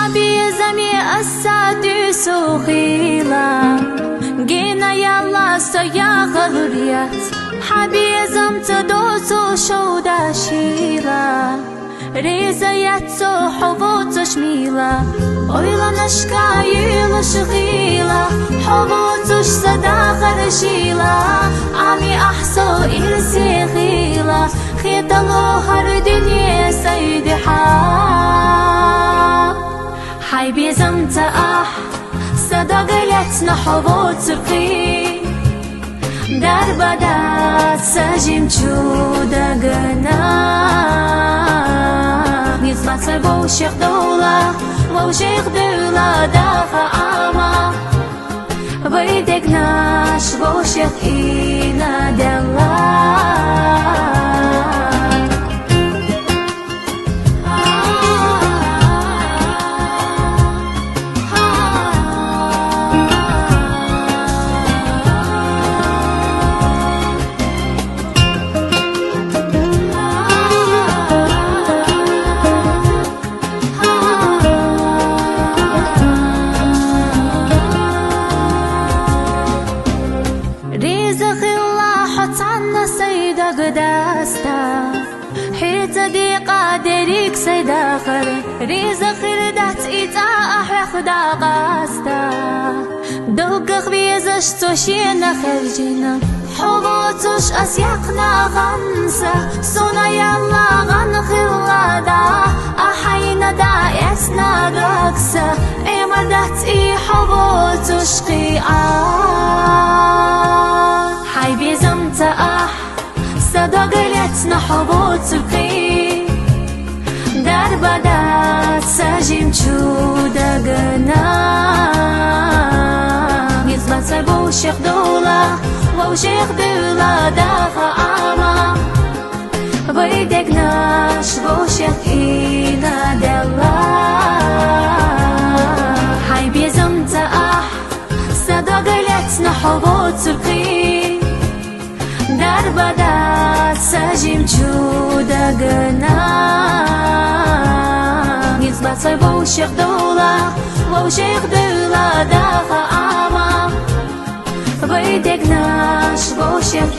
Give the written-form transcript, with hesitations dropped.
حبيزمي أسادي سوخيلا جينا يلا سيا غلريات حبيزم تدوسو شودا شيلا ريزا ياتسو حبوتو شميلا أويلا نشكا يلا شغيلا حبوتوش صداقة رشيلا عمي أحسو إرسي غيلا خيطلو هر دنيا سيدي حي بيزم تأح صداقيتنا حبوت سبقي در بدات سجم چودا گنا نزمت سبو شيخ دولة وشيخ دولة دافع عاما بيدك ناش بو شيخ إينا دلا قداستا حيت دي قادريك سيدا خر ريزا خردات إتا أحيخ دا قاستا دوقخ بيزش توشينا خرجينا حبوتوش أسيقنا غنسا سونا يلا غنخلا دا أحينا دا يسنا رقسا إمدت إي حبوتوش قيعا حي بيزمتا أح صداقيتنا حبوت سبقي در بدات سجم چودا گنا نزمت سبو شيخ دولة وشيخ دولة دافع عاما بيدك ناش بو شيخ إينا دلا حي بيزم تأح صداقيتنا حبوت سبقي در بدات سجم چودا گنا نزمت سبو شيخ دولة وشيخ دولة دافع عاما بيدك ناش بو شيخ